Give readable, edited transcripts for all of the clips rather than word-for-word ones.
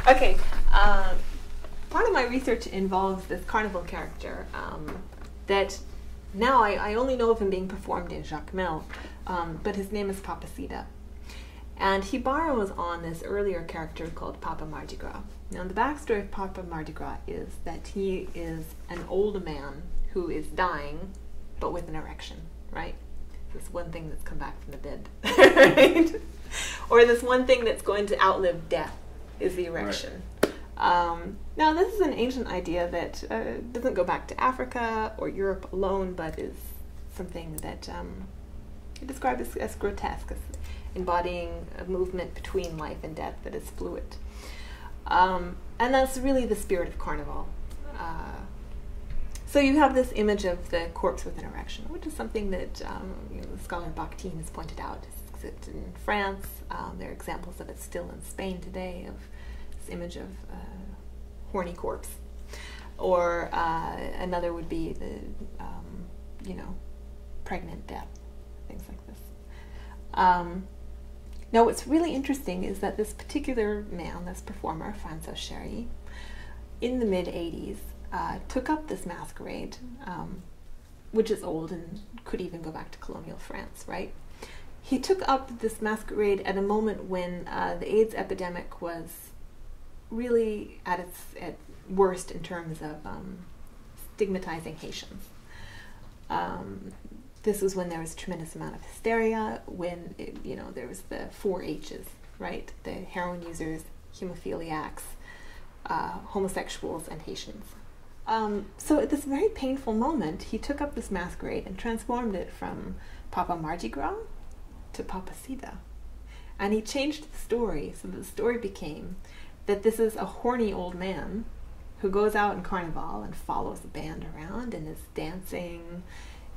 Okay, part of my research involves this carnival character that now I only know of him being performed in Jacmel, but his name is Papa Sida. And he borrows on this earlier character called Papa Mardi Gras. Now, the backstory of Papa Mardi Gras is that he is an old man who is dying, but with an erection, right? This one thing that's come back from the dead, right? Or this one thing that's going to outlive death is the erection. Right. Now, this is an ancient idea that doesn't go back to Africa or Europe alone, but is something that described as grotesque, as embodying a movement between life and death that is fluid. And that's really the spirit of Carnival. So you have this image of the corpse with an erection, which is something that the scholar Bakhtin has pointed out. It's in France. There are examples of it still in Spain today, of this image of a horny corpse. Or another would be the, pregnant death, things like this. Now, what's really interesting is that this particular man, this performer, Francois Chéry, in the mid-'80s, took up this masquerade, which is old and could even go back to colonial France, right? He took up this masquerade at a moment when the AIDS epidemic was really at its worst in terms of stigmatizing Haitians. This was when there was a tremendous amount of hysteria, when there was the 4 H's, right? The heroin users, hemophiliacs, homosexuals, and Haitians. So at this very painful moment, he took up this masquerade and transformed it from Papa Mardi Gras to Papa Sida. And he changed the story, so the story became that this is a horny old man who goes out in Carnival and follows the band around and is dancing.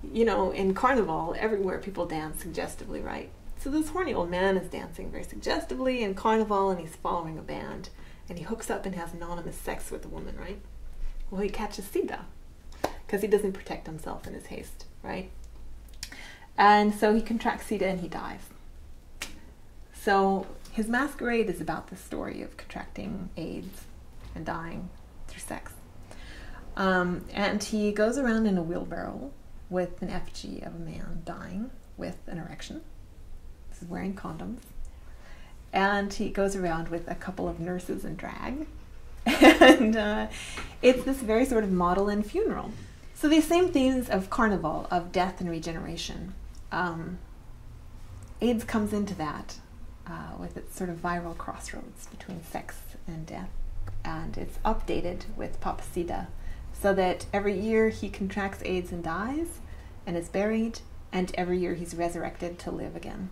In Carnival, everywhere people dance suggestively, right? So this horny old man is dancing very suggestively in Carnival, and he's following a band, and he hooks up and has anonymous sex with a woman, right? Well, he catches Sida, because he doesn't protect himself in his haste, right? And so he contracts Sida and he dies. So his masquerade is about the story of contracting AIDS and dying through sex. And he goes around in a wheelbarrow with an effigy of a man dying with an erection. This is wearing condoms. And he goes around with a couple of nurses in drag. And it's this very sort of model and funeral. So these same themes of Carnival, of death and regeneration, AIDS comes into that with its sort of viral crossroads between sex and death. And it's updated with Papa Sida, so that every year he contracts AIDS and dies and is buried, and every year he's resurrected to live again.